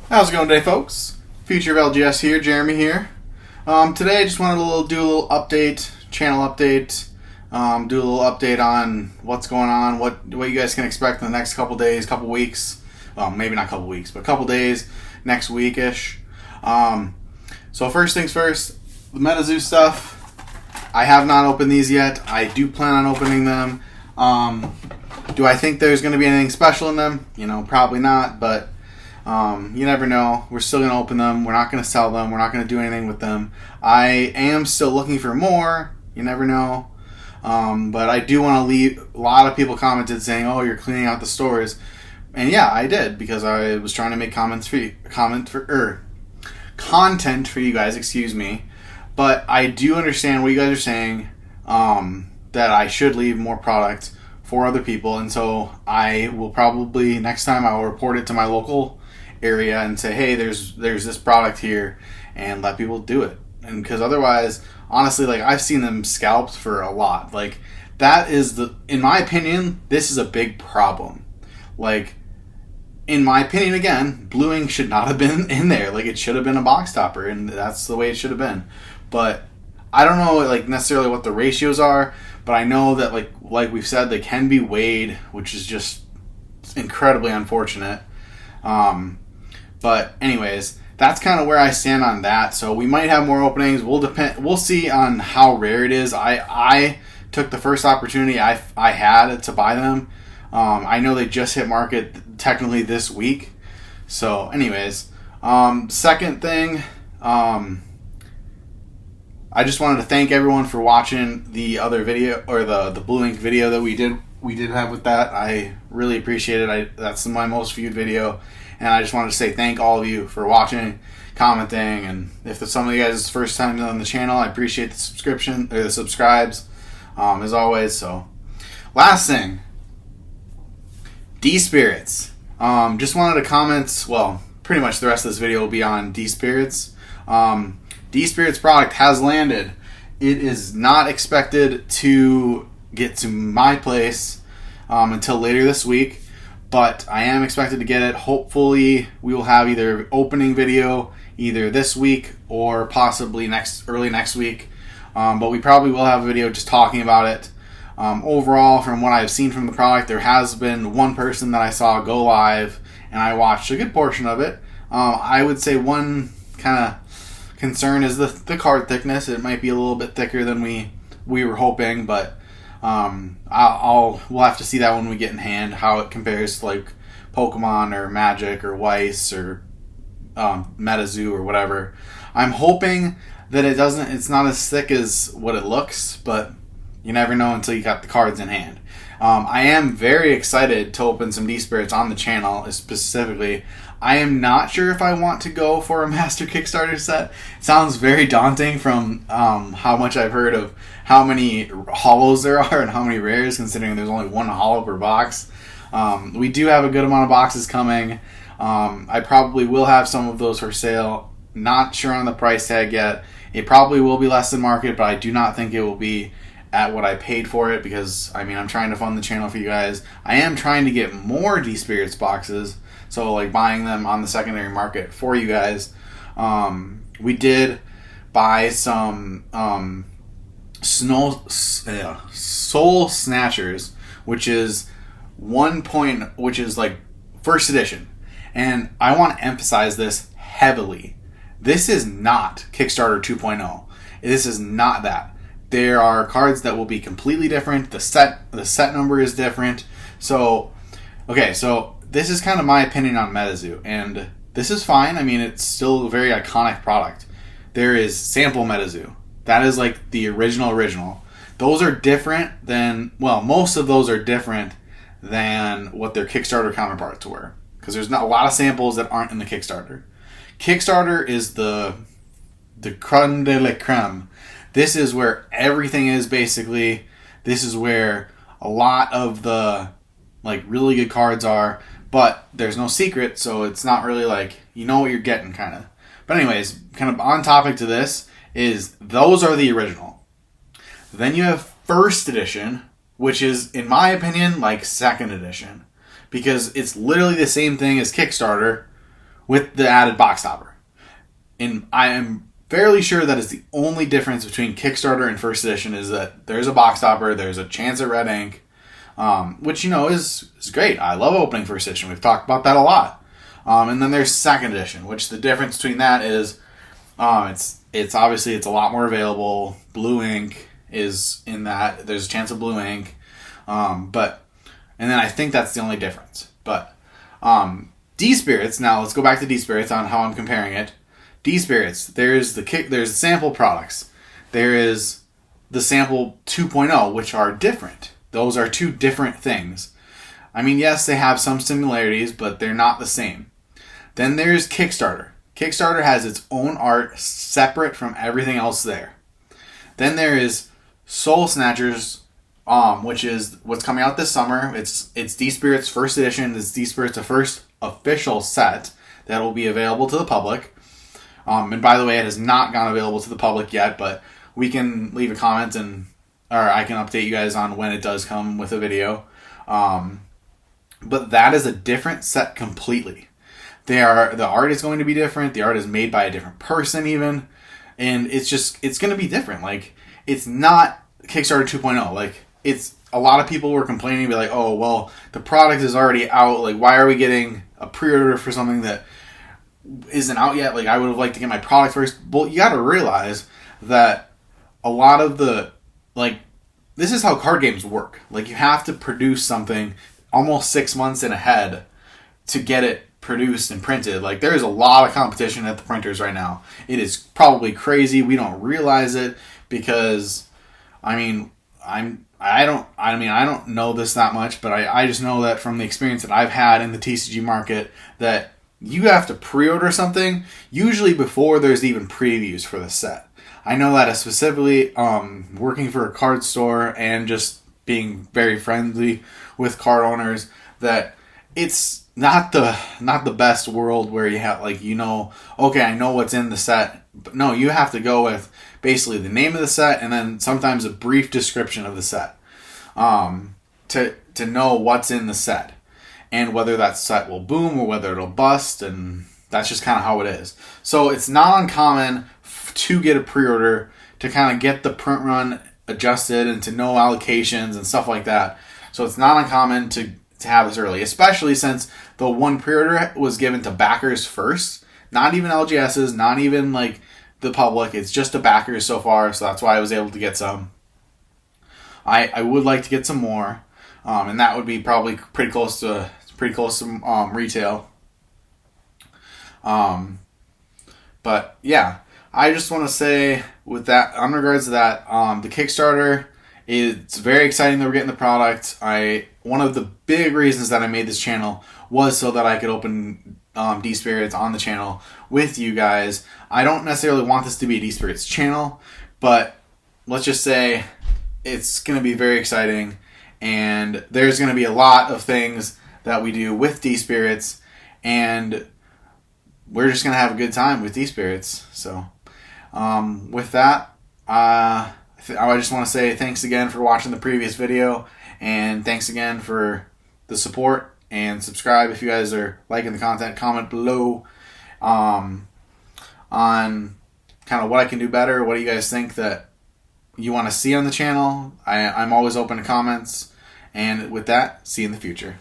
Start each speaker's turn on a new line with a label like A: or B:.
A: How's it going today, folks? Future of LGS here, Jeremy here. Today I just wanted to do a little update, channel update, do a little update on what's going on, what you guys can expect in the next couple days, couple weeks. Well, maybe not couple weeks, but couple days, next week-ish. So first things first, the MetaZoo stuff. I have not opened these yet. I do plan on opening them. Do I think there's going to be anything special in them? Probably not, but you never know. We're still going to open them. We're not going to sell them. We're not going to do anything with them. I am still looking for more. You never know. But I do want to leave. A lot of people commented saying, "Oh, you're cleaning out the stores," and yeah, I did because I was trying to make content for you guys. Excuse me. But I do understand what you guys are saying. That I should leave more product for other people, and so I will probably next time I will report it to my local area and say, hey, there's this product here, and let people do it. And because otherwise, honestly, like, I've seen them scalped for a lot. Like, that is in my opinion, this is a big problem. Like, in my opinion, again, bluing should not have been in there. Like, it should have been a box topper, and that's the way it should have been. But I don't know, like, necessarily what the ratios are, but I know that, like we've said, they can be weighed, which is just incredibly unfortunate. But anyways, that's kind of where I stand on that. So we might have more openings. We'll see on how rare it is. I took the first opportunity I had to buy them. I know they just hit market technically this week. So anyways, second thing, I just wanted to thank everyone for watching the other video, or the Blue Ink video that we did have with that. I really appreciate it. That's my most viewed video, and I just wanted to say thank all of you for watching, commenting, and if some of you guys' first time on the channel, I appreciate the subscription or the subscribes, as always. So, last thing, Dspirits. Just wanted to comment. Well, pretty much the rest of this video will be on Dspirits. Dspirits product has landed. It is not expected to get to my place until later this week, but I am expected to get it. Hopefully, we will have either opening video either this week or possibly early next week. But we probably will have a video just talking about it. Overall, from what I've seen from the product, there has been one person that I saw go live, and I watched a good portion of it. I would say one kind of concern is the card thickness. It might be a little bit thicker than we were hoping, but we'll have to see that when we get in hand, how it compares to like Pokemon or Magic or Weiss or MetaZoo or whatever. I'm hoping that it's not as thick as what it looks, but you never know until you got the cards in hand. I am very excited to open some Dspirits on the channel, specifically. I am not sure if I want to go for a Master Kickstarter set. It sounds very daunting from how much I've heard of how many holos there are and how many rares, considering there's only one holo per box. We do have a good amount of boxes coming. I probably will have some of those for sale. Not sure on the price tag yet. It probably will be less than market, but I do not think it will be at what I paid for it, because I'm trying to fund the channel for you guys. I am trying to get more Dspirits boxes, so like buying them on the secondary market for you guys. We did buy some Soul Snatchers, which is which is like first edition, and I want to emphasize this heavily. This is not Kickstarter 2.0. This is not that. There are cards that will be completely different. The set number is different. So, okay, so this is kind of my opinion on MetaZoo, and this is fine. It's still a very iconic product. There is Sample MetaZoo. That is like the original. Those are different than, well, most of those are different than what their Kickstarter counterparts were, because there's not a lot of samples that aren't in the Kickstarter. Kickstarter is the creme de la creme. This is where everything is, basically. This is where a lot of the like really good cards are, but there's no secret, so it's not really like, you know what you're getting, kind of. But anyways, kind of on topic to this is those are the original. Then you have first edition, which is, in my opinion, like second edition, because it's literally the same thing as Kickstarter with the added box topper. And I am fairly sure that is the only difference between Kickstarter and First Edition, is that there's a box topper, there's a chance at red ink, which, you know, is great. I love opening First Edition. We've talked about that a lot. And then there's Second Edition, which the difference between that is it's obviously it's a lot more available. Blue ink is in that. There's a chance of blue ink. And then I think that's the only difference. But Dspirits, now let's go back to Dspirits on how I'm comparing it. Dspirits, there's the sample products. There is the sample 2.0, which are different. Those are two different things. I mean, yes, they have some similarities, but they're not the same. Then there's Kickstarter. Kickstarter has its own art separate from everything else there. Then there is Soul Snatchers, which is what's coming out this summer. It's Dspirits First Edition. It's Dspirits, the first official set that will be available to the public. And by the way, it has not gone available to the public yet, but we can leave a comment or I can update you guys on when it does come with a video. But that is a different set completely. The art is going to be different. The art is made by a different person even. And it's going to be different. Like, it's not Kickstarter 2.0. Like, it's a lot of people were complaining, be like, oh, well, the product is already out. Like, why are we getting a pre-order for something that isn't out yet? Like, I would have liked to get my product first. Well, you got to realize that a lot of this is how card games work. Like, you have to produce something almost 6 months in ahead to get it produced and printed. Like, there is a lot of competition at the printers right now. It is probably crazy. We don't realize it because, I mean, I don't know this that much, but I just know that from the experience that I've had in the TCG market that you have to pre-order something usually before there's even previews for the set. I know that specifically working for a card store and just being very friendly with card owners, that it's not the best world where you have, like, you know, okay, I know what's in the set. But no, you have to go with basically the name of the set and then sometimes a brief description of the set to know what's in the set and whether that set will boom or whether it'll bust, and that's just kind of how it is. So it's not uncommon to get a pre-order to kind of get the print run adjusted and to know allocations and stuff like that. So it's not uncommon to have this early, especially since the one pre-order was given to backers first. Not even LGSs, not even like the public. It's just to backers so far, so that's why I was able to get some. I would like to get some more, and that would be probably pretty close to retail. But yeah, I just want to say with that, on regards to that, the Kickstarter, it's very exciting that we're getting the product. One of the big reasons that I made this channel was so that I could open Dspirits on the channel with you guys. I don't necessarily want this to be a Dspirits channel, but let's just say it's going to be very exciting, and there's going to be a lot of things that we do with Dspirits, and we're just going to have a good time with Dspirits. So with that, I just want to say thanks again for watching the previous video, and thanks again for the support, and subscribe if you guys are liking the content. Comment below on kind of what I can do better. What do you guys think that you want to see on the channel? I'm always open to comments, and with that, see you in the future.